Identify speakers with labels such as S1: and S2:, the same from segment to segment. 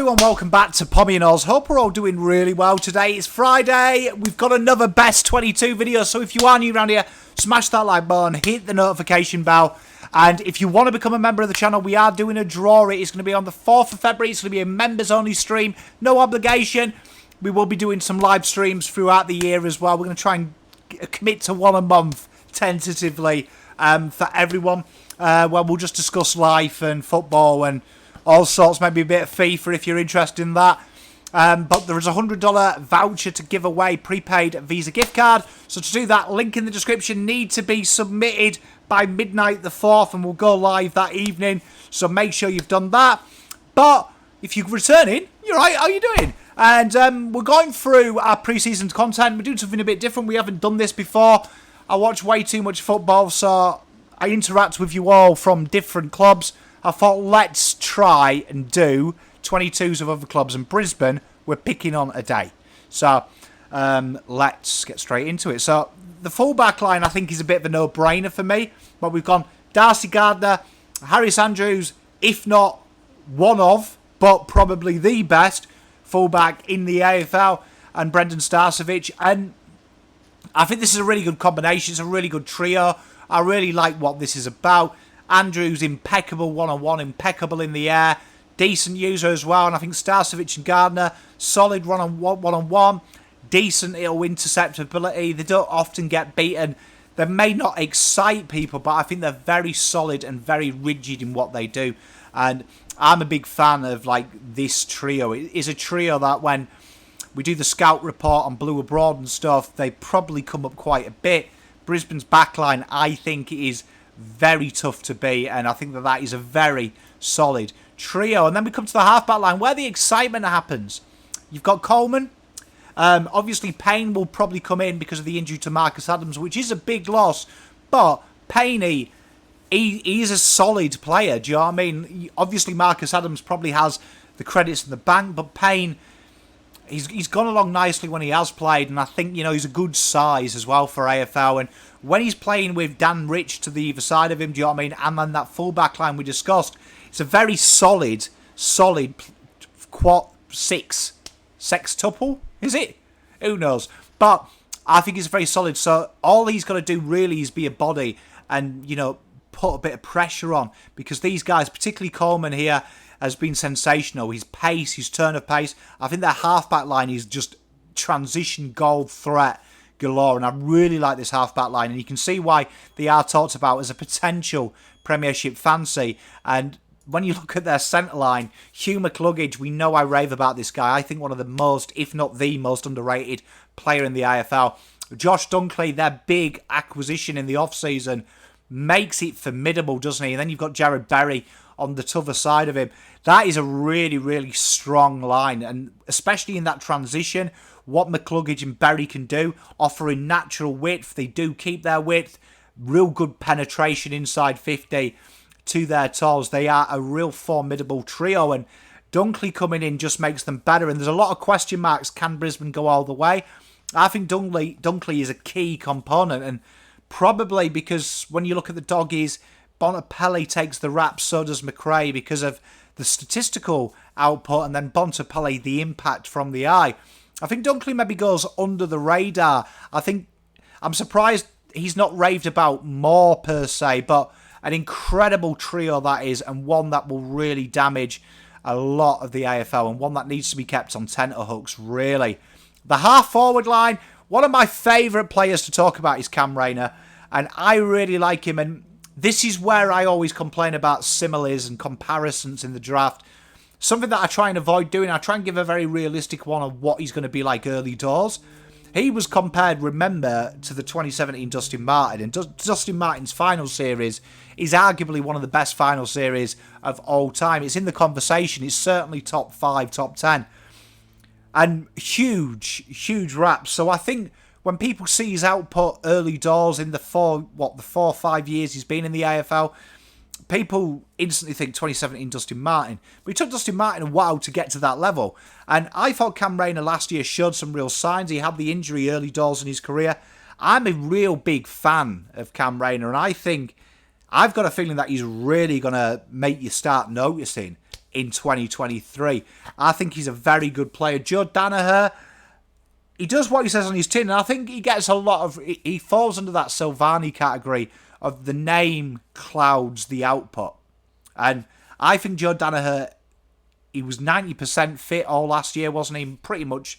S1: everyone, welcome back to Pommy and Oz. Hope we're all doing really well today. It's Friday, we've got another Best 22 video, so if you are new around here, smash that like button, hit the notification bell, and if you want to become a member of the channel, we are doing a draw. It is going to be on the 4th of February, it's going to be a members only stream, no obligation. We will be doing some live streams throughout the year as well. We're going to try and commit to one a month, tentatively, for everyone, where we'll just discuss life and football and all sorts, maybe a bit of FIFA if you're interested in that. But there is a $100 voucher to give away, prepaid Visa gift card. So to do that, link in the description, need to be submitted by midnight the 4th, and we'll go live that evening. So make sure you've done that. But if you're returning, you're right, how are you doing? And we're going through our pre-season content. We're doing something a bit different. We haven't done this before. I watch way too much football, so I interact with you all from different clubs. I thought, let's try and do 22s of other clubs. And Brisbane, we're picking on a day. So, let's get straight into it. So, the full-back line, I think, is a bit of a no-brainer for me. But we've gone Darcy Gardner, Harris Andrews, if not one of, but probably the best full-back in the AFL, and Brendan Starcevic. And I think this is a really good combination. It's a really good trio. I really like what this is about. Andrews, impeccable one-on-one, impeccable in the air, decent user as well. And I think Starcevic and Gardner, solid one-on-one, decent intercept ability. They don't often get beaten. They may not excite people, but I think they're very solid and very rigid in what they do. And I'm a big fan of like this trio. It is a trio that when we do the scout report on Blue Abroad and stuff, they probably come up quite a bit. Brisbane's backline, I think, is very tough to beat, and I think that is a very solid trio. And then we come to the half-back line, where the excitement happens. You've got Coleman. Obviously, Payne will probably come in because of the injury to Marcus Adams, which is a big loss. But Payne, he is a solid player. Do you know what I mean? Obviously, Marcus Adams probably has the credits in the bank, but Payne, he's gone along nicely when he has played, and I think, you know, he's a good size as well for AFL. And when he's playing with Dan Rich to the either side of him, do you know what I mean? And then that full-back line we discussed, it's a very solid sextuple, is it? Who knows? But I think it's very solid. So all he's got to do really is be a body and, you know, put a bit of pressure on, because these guys, particularly Coleman here, has been sensational. His pace, his turn of pace. I think their half-back line is just transition goal threat galore, and I really like this half-back line, and you can see why they are talked about as a potential Premiership fancy. And when you look at their centre line, Hugh McCluggage, we know I rave about this guy. I think one of the most, if not the most underrated player in the AFL. Josh Dunkley, their big acquisition in the off-season, makes it formidable, doesn't he? And then you've got Jared Berry on the other side of him. That is a really, really strong line, and especially in that transition, what McCluggage and Berry can do, offering natural width. They do keep their width, real good penetration inside 50 to their toes. They are a real formidable trio, and Dunkley coming in just makes them better. And there's a lot of question marks. Can Brisbane go all the way? I think Dunkley is a key component, and probably because when you look at the doggies, Bontempelli takes the rap, so does McRae, because of the statistical output, and then Bontempelli, the impact from the eye. I think Dunkley maybe goes under the radar. I'm surprised he's not raved about more per se, but an incredible trio that is, and one that will really damage a lot of the AFL, and one that needs to be kept on tenterhooks, really. The half-forward line, one of my favourite players to talk about is Cam Rayner, and I really like him, and this is where I always complain about similes and comparisons in the draft. Something that I try and avoid doing. I try and give a very realistic one of what he's going to be like early doors. He was compared, remember, to the 2017 Dustin Martin. And Dustin Martin's final series is arguably one of the best final series of all time. It's in the conversation. It's certainly top 5, top 10. And huge raps. So I think when people see his output early doors in the 4 or 5 years he's been in the AFL, people instantly think 2017 Dustin Martin. But it took Dustin Martin a while to get to that level. And I thought Cam Rayner last year showed some real signs. He had the injury early doors in his career. I'm a real big fan of Cam Rayner, and I think I've got a feeling that he's really going to make you start noticing in 2023. I think he's a very good player. Joe Daniher, he does what he says on his tin, and I think he gets a lot of... He falls under that Silvani category of the name clouds the output. And I think Joe Daniher, he was 90% fit all last year, wasn't he? Pretty much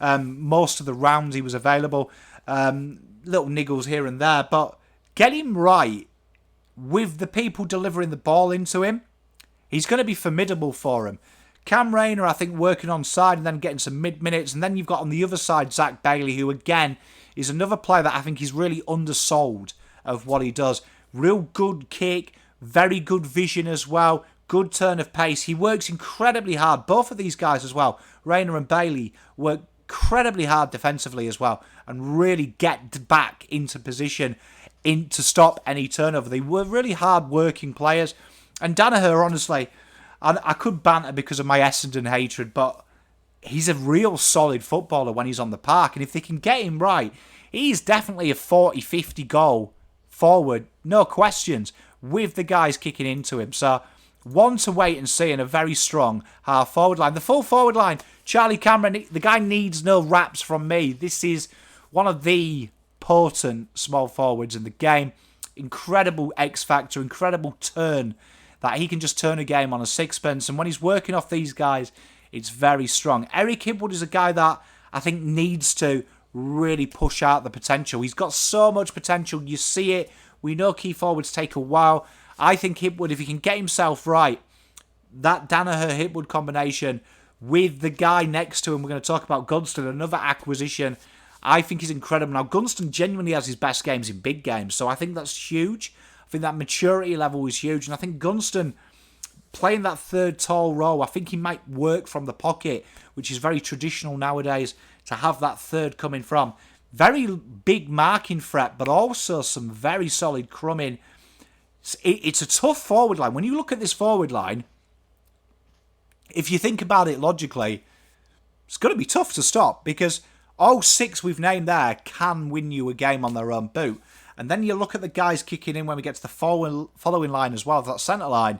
S1: most of the rounds he was available. Little niggles here and there, but get him right with the people delivering the ball into him. He's going to be formidable for him. Cam Rayner, I think, working on side and then getting some mid-minutes. And then you've got on the other side, Zach Bailey, who, again, is another player that I think is really undersold of what he does. Real good kick, very good vision as well, good turn of pace. He works incredibly hard. Both of these guys as well, Rayner and Bailey, work incredibly hard defensively as well and really get back into position to stop any turnover. They were really hard-working players. And Daniher, honestly, I could banter because of my Essendon hatred, but he's a real solid footballer when he's on the park. And if they can get him right, he's definitely a 40-50 goal forward, no questions, with the guys kicking into him. So, one to wait and see, and a very strong half-forward line. The full forward line, Charlie Cameron, the guy needs no raps from me. This is one of the potent small forwards in the game. Incredible X-factor, incredible turn, that he can just turn a game on a sixpence. And when he's working off these guys, it's very strong. Eric Hipwood is a guy that I think needs to really push out the potential. He's got so much potential. You see it. We know key forwards take a while. I think Hipwood, if he can get himself right, that Daniher-Hipwood combination with the guy next to him, we're going to talk about Gunston, another acquisition, I think is incredible. Now, Gunston genuinely has his best games in big games, so I think that's huge. I think that maturity level is huge, and I think Gunston playing that third tall role, I think he might work from the pocket, which is very traditional nowadays, to have that third coming from. Very big marking threat, but also some very solid crumbing. It's a tough forward line. When you look at this forward line, if you think about it logically, it's going to be tough to stop, because all six we've named there can win you a game on their own boot. And then you look at the guys kicking in when we get to the following line as well, that centre line.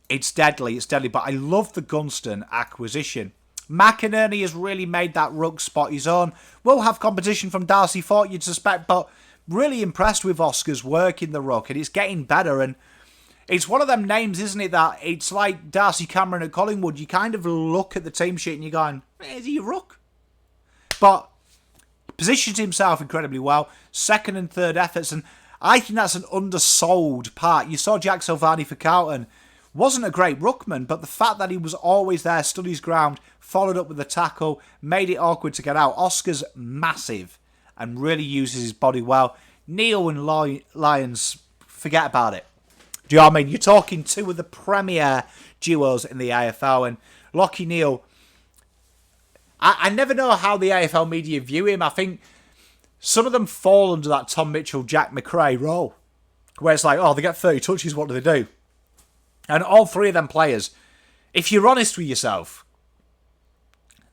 S1: It's deadly, but I love the Gunston acquisition. McInerney has really made that ruck spot his own. Will have competition from Darcy Fort, you'd suspect, but really impressed with Oscar's work in the ruck, and it's getting better. And it's one of them names, isn't it, that it's like Darcy Cameron at Collingwood. You kind of look at the team sheet and you're going, is he a ruck? But positions himself incredibly well. Second and third efforts, and I think that's an undersold part. You saw Jack Silvani for Carlton. Wasn't a great ruckman, but the fact that he was always there, stood his ground, followed up with the tackle, made it awkward to get out. Oscar's massive and really uses his body well. Neil and Lyons, forget about it. Do you know what I mean? You're talking two of the premier duos in the AFL, and Lachie Neale, I never know how the AFL media view him. I think some of them fall under that Tom Mitchell, Jack McRae role, where it's like, oh, they get 30 touches, what do they do? And all three of them players, if you're honest with yourself,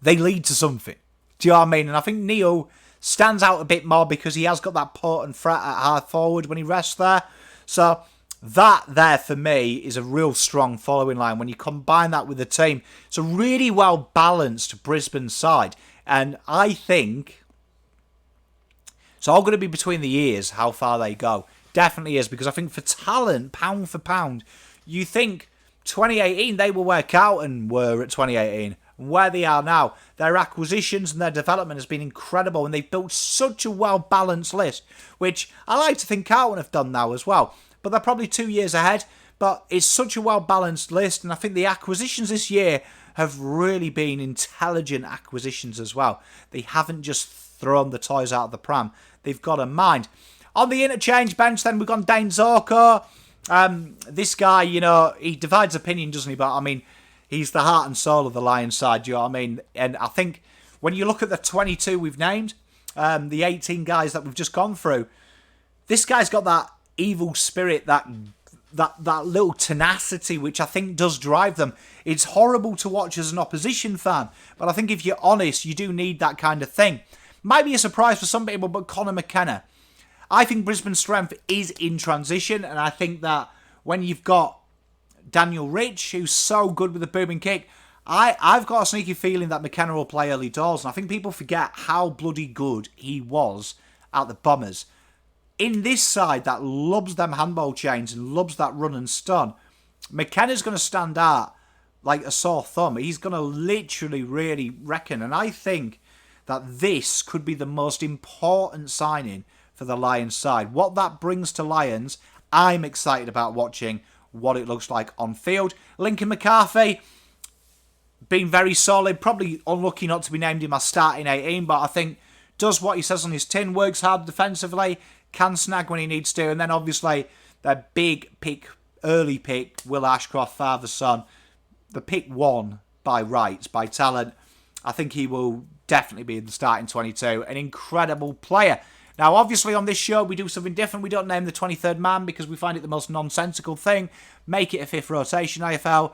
S1: they lead to something. Do you know what I mean? And I think Neil stands out a bit more because he has got that potent threat at hard forward when he rests there. So that there for me is a real strong following line. When you combine that with the team, it's a really well balanced Brisbane side. And I think it's all going to be between the ears how far they go. Definitely is, because I think for talent, pound for pound, you think 2018 they were where Carlton were at 2018. Where they are now, their acquisitions and their development has been incredible, and they've built such a well-balanced list, which I like to think Carlton have done now as well. But they're probably 2 years ahead, but it's such a well-balanced list, and I think the acquisitions this year have really been intelligent acquisitions as well. They haven't just thrown the toys out of the pram. They've got a mind. On the interchange bench, then, we've got Dane Zorko. This guy, you know, he divides opinion, doesn't he? But, I mean, he's the heart and soul of the Lions side, do you know what I mean? And I think when you look at the 22 we've named, the 18 guys that we've just gone through, this guy's got that evil spirit, that little tenacity, which I think does drive them. It's horrible to watch as an opposition fan, but I think if you're honest, you do need that kind of thing. Might be a surprise for some people, but Conor McKenna. I think Brisbane's strength is in transition, and I think that when you've got Daniel Rich, who's so good with the booming kick. I've got a sneaky feeling that McKenna will play early doors, and I think people forget how bloody good he was at the Bombers. In this side that loves them handball chains and loves that run and stun, McKenna's going to stand out like a sore thumb. He's going to literally really reckon, and I think that this could be the most important signing for the Lions side. What that brings to Lions, I'm excited about watching what it looks like on field. Lincoln McCarthy, been very solid, probably unlucky not to be named in my starting 18, but I think does what he says on his tin, works hard defensively, can snag when he needs to, and then obviously their big pick, early pick, Will Ashcroft, father's son, the pick one by rights, by talent. I think he will definitely be in the starting 22, an incredible player. Now, obviously on this show we do something different. We don't name the 23rd man because we find it the most nonsensical thing. Make it a 5th rotation AFL.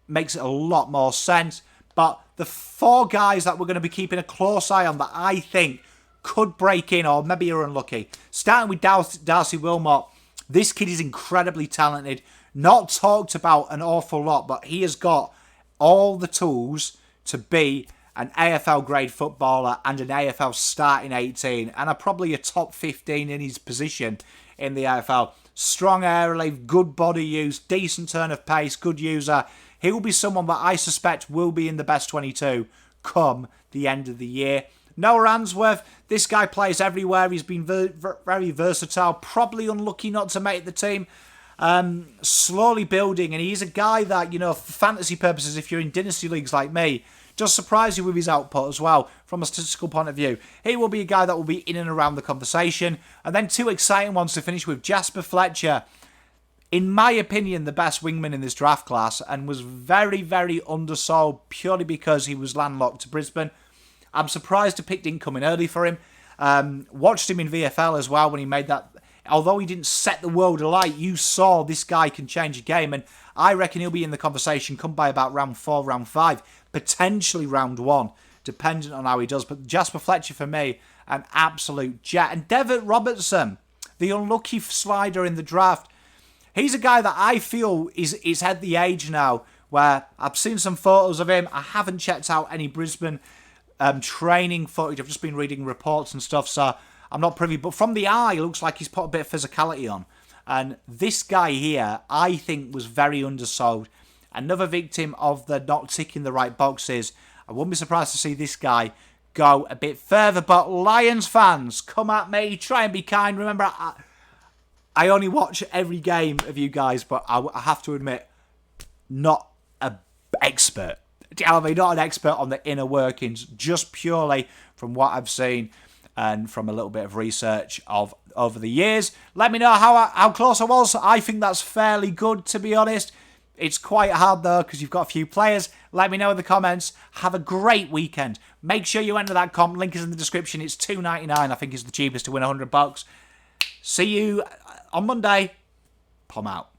S1: Makes it a lot more sense. But the 4 guys that we're going to be keeping a close eye on that I think could break in, or maybe you're unlucky. Starting with Darcy Wilmot. This kid is incredibly talented. Not talked about an awful lot, but he has got all the tools to be an AFL grade footballer and an AFL starting 18, and probably a top 15 in his position in the AFL. Strong air relief, good body use, decent turn of pace, good user. He will be someone that I suspect will be in the best 22 come the end of the year. Noah Answorth, this guy plays everywhere. He's been very versatile. Probably unlucky not to make the team. Slowly building, and he's a guy that, you know, for fantasy purposes, if you're in dynasty leagues like me, does surprise you with his output as well from a statistical point of view. He will be a guy that will be in and around the conversation. And then 2 exciting ones to finish with. Jasper Fletcher, in my opinion, the best wingman in this draft class, and was very, very undersold purely because he was landlocked to Brisbane. I'm surprised a pick didn't come in early for him. Watched him in VFL as well when he made that. Although he didn't set the world alight, you saw this guy can change a game, and I reckon he'll be in the conversation come by about round 4, round 5, potentially round 1, depending on how he does. But Jasper Fletcher, for me, an absolute jet. And Devitt Robertson, the unlucky slider in the draft, he's a guy that I feel is at the age now where I've seen some photos of him. I haven't checked out any Brisbane training footage. I've just been reading reports and stuff, so I'm not privy, but from the eye, it looks like he's put a bit of physicality on. And this guy here, I think, was very undersold. Another victim of the not ticking the right boxes. I wouldn't be surprised to see this guy go a bit further. But Lions fans, come at me. Try and be kind. Remember, I only watch every game of you guys, but I have to admit, not an expert. I mean, not an expert on the inner workings, just purely from what I've seen and from a little bit of research of over the years. Let me know how close I was. I think that's fairly good, to be honest. It's quite hard, though, because you've got a few players. Let me know in the comments. Have a great weekend. Make sure you enter that comp. Link is in the description. It's $2.99, I think, is the cheapest to win $100. See you on Monday. Pom out.